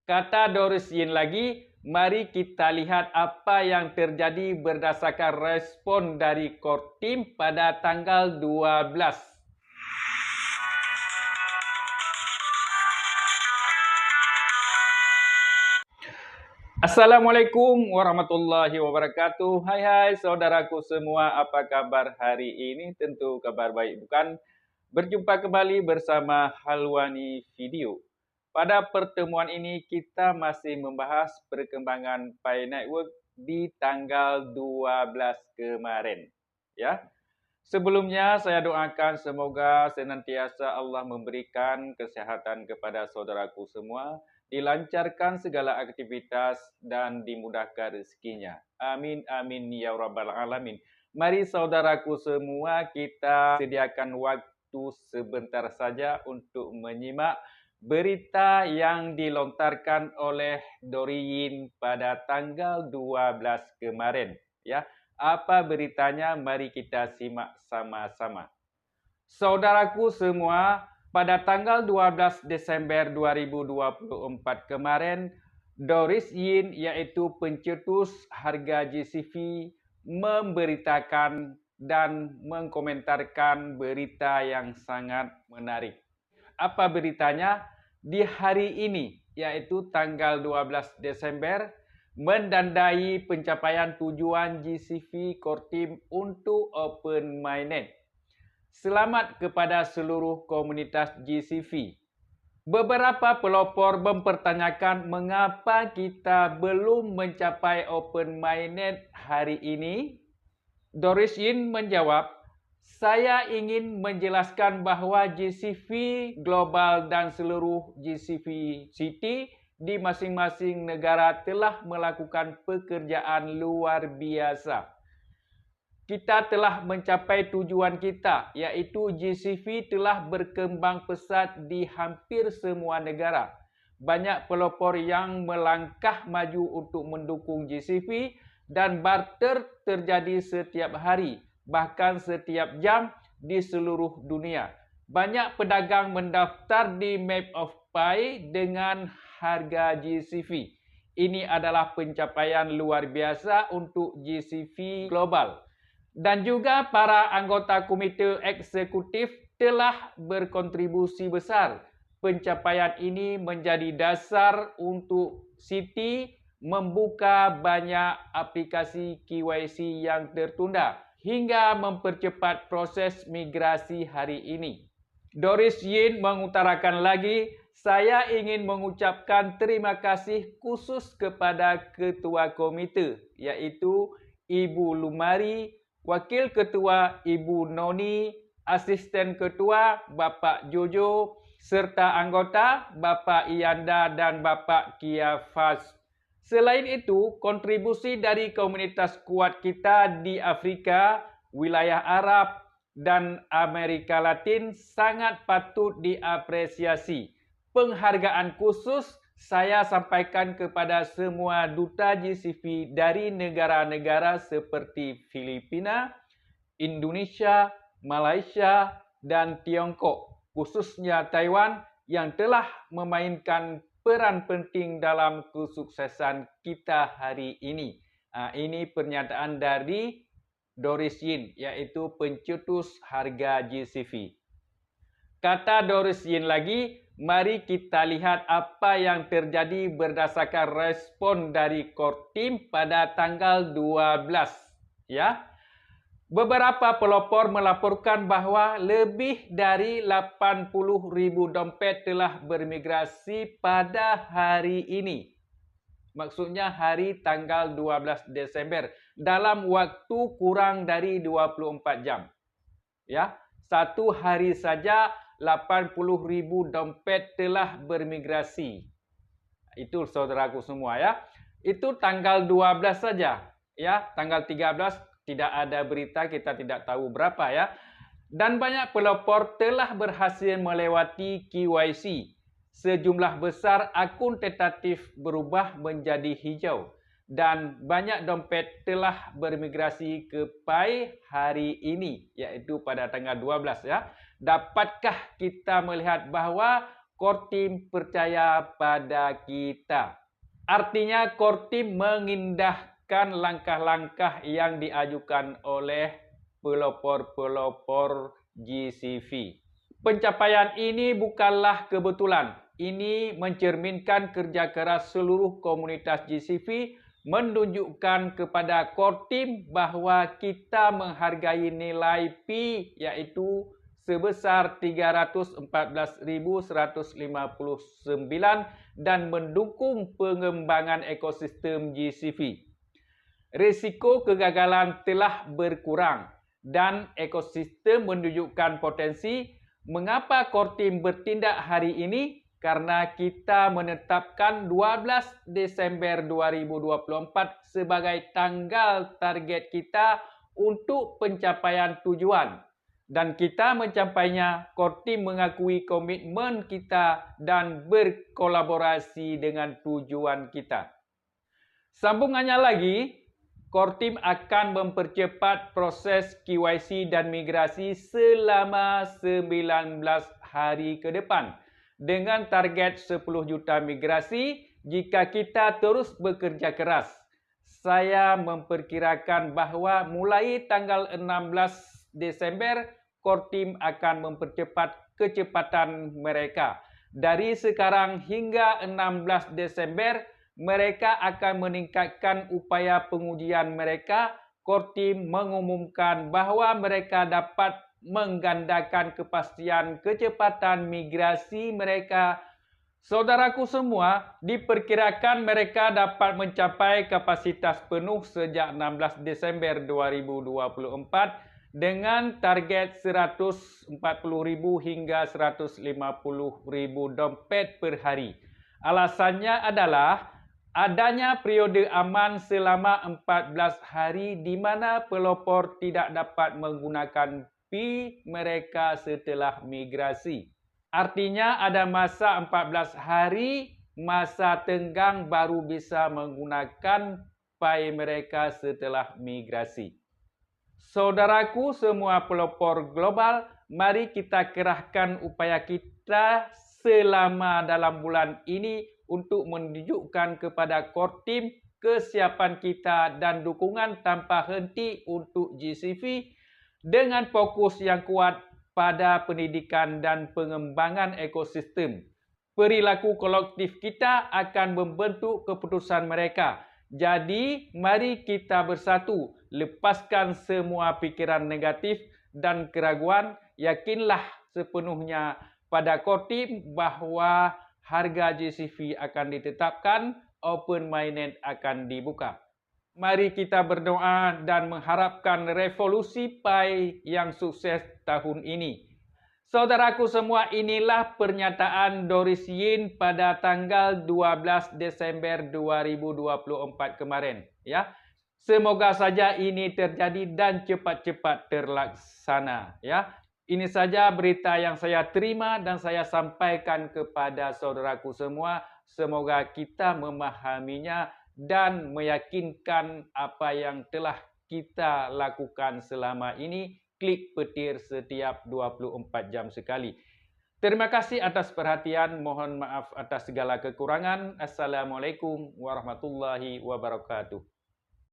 Kata Doris Yin lagi, mari kita lihat apa yang terjadi berdasarkan respon dari core team pada tanggal 12. Assalamualaikum warahmatullahi wabarakatuh. Hai saudaraku semua, apa kabar hari ini? Tentu kabar baik bukan? Berjumpa kembali bersama Halwani Video. Pada pertemuan ini kita masih membahas perkembangan Pi Network di tanggal 12 kemarin. Ya. Sebelumnya saya doakan semoga senantiasa Allah memberikan kesehatan kepada saudaraku semua, dilancarkan segala aktivitas dan dimudahkan rezekinya. Amin amin ya rabbal alamin. Mari saudaraku semua kita sediakan waktu sebentar saja untuk menyimak berita yang dilontarkan oleh Doriyin pada tanggal 12 kemarin, ya. Apa beritanya? Mari kita simak sama-sama. Saudaraku semua, pada tanggal 12 Desember 2024 kemarin, Doris Yin, yaitu pencetus harga GCV, memberitakan dan mengkomentarkan berita yang sangat menarik. Apa beritanya? Di hari ini, yaitu tanggal 12 Desember, mendandai pencapaian tujuan GCV Core Team untuk Open Mainnet. Selamat kepada seluruh komunitas GCV. Beberapa pelopor mempertanyakan mengapa kita belum mencapai Open Mainnet hari ini. Doris Yin menjawab, saya ingin menjelaskan bahawa GCV Global dan seluruh GCV City di masing-masing negara telah melakukan pekerjaan luar biasa. Kita telah mencapai tujuan kita, iaitu GCV telah berkembang pesat di hampir semua negara. Banyak pelopor yang melangkah maju untuk mendukung GCV dan barter terjadi setiap hari, bahkan setiap jam di seluruh dunia. Banyak pedagang mendaftar di Map of Pi dengan harga GCV. Ini adalah pencapaian luar biasa untuk GCV Global. Dan juga para anggota komite eksekutif telah berkontribusi besar. Pencapaian ini menjadi dasar untuk Citi membuka banyak aplikasi KYC yang tertunda hingga mempercepat proses migrasi hari ini. Doris Yin mengutarakan lagi, saya ingin mengucapkan terima kasih khusus kepada Ketua Komite, iaitu Ibu Lumari, Wakil Ketua Ibu Noni, Asisten Ketua Bapak Jojo, serta anggota Bapak Iyanda dan Bapak Kiafaz. Selain itu, kontribusi dari komunitas kuat kita di Afrika, wilayah Arab, dan Amerika Latin sangat patut diapresiasi. Penghargaan khusus saya sampaikan kepada semua duta GCV dari negara-negara seperti Filipina, Indonesia, Malaysia, dan Tiongkok, khususnya Taiwan yang telah memainkan peran penting dalam kesuksesan kita hari ini. Ini pernyataan dari Doris Yin, yaitu pencetus harga GCV. Kata Doris Yin lagi, mari kita lihat apa yang terjadi berdasarkan respon dari core team pada tanggal 12. Ya. Beberapa pelopor melaporkan bahawa lebih dari 80,000 dompet telah bermigrasi pada hari ini. Maksudnya hari tanggal 12 Desember dalam waktu kurang dari 24 jam. Ya, satu hari saja 80,000 dompet telah bermigrasi. Itu saudaraku semua ya. Itu tanggal 12 saja. Ya, tanggal 13 tidak ada berita, kita tidak tahu berapa ya. Dan banyak pelopor telah berhasil melewati KYC. Sejumlah besar akun tentatif berubah menjadi hijau. Dan banyak dompet telah bermigrasi ke Pi hari ini, yaitu pada tanggal 12 ya. Dapatkah kita melihat bahawa core team percaya pada kita. Artinya core team mengindahkan langkah-langkah yang diajukan oleh pelopor-pelopor GCV. Pencapaian ini bukanlah kebetulan. Ini mencerminkan kerja keras seluruh komunitas GCV, menunjukkan kepada core team bahawa kita menghargai nilai P iaitu sebesar 314,159 dan mendukung pengembangan ekosistem GCV. Risiko kegagalan telah berkurang dan ekosistem menunjukkan potensi. Mengapa core team bertindak hari ini? Karena kita menetapkan 12 Desember 2024 sebagai tanggal target kita untuk pencapaian tujuan. Dan kita mencapainya, core team mengakui komitmen kita dan berkolaborasi dengan tujuan kita. Sambungannya lagi, core team akan mempercepat proses KYC dan migrasi selama 19 hari ke depan dengan target 10 juta migrasi jika kita terus bekerja keras. Saya memperkirakan bahawa mulai tanggal 16 Desember, core team akan mempercepat kecepatan mereka. Dari sekarang hingga 16 Desember, mereka akan meningkatkan upaya pengujian mereka. Core team mengumumkan bahawa mereka dapat menggandakan kepastian kecepatan migrasi mereka. Saudaraku semua, diperkirakan mereka dapat mencapai kapasitas penuh sejak 16 Desember 2024 dengan target 140,000 hingga 150,000 dompet per hari. Alasannya adalah adanya periode aman selama 14 hari di mana pelopor tidak dapat menggunakan P mereka setelah migrasi. Artinya ada masa 14 hari, masa tenggang baru bisa menggunakan Pi mereka setelah migrasi. Saudaraku semua pelopor global, mari kita kerahkan upaya kita selama dalam bulan ini untuk menunjukkan kepada core team kesiapan kita dan dukungan tanpa henti untuk GCV dengan fokus yang kuat pada pendidikan dan pengembangan ekosistem. Perilaku kolektif kita akan membentuk keputusan mereka. Jadi, mari kita bersatu, lepaskan semua pikiran negatif dan keraguan, yakinlah sepenuhnya pada core team bahawa harga GCV akan ditetapkan, open mainnet akan dibuka. Mari kita berdoa dan mengharapkan revolusi Pi yang sukses tahun ini. Saudaraku semua, inilah pernyataan Doris Yin pada tanggal 12 Desember 2024 kemarin. Ya, semoga saja ini terjadi dan cepat-cepat terlaksana. Ya, ini saja berita yang saya terima dan saya sampaikan kepada saudaraku semua. Semoga kita memahaminya dan meyakinkan apa yang telah kita lakukan selama ini. Klik petir setiap 24 jam sekali. Terima kasih atas perhatian. Mohon maaf atas segala kekurangan. Assalamualaikum warahmatullahi wabarakatuh.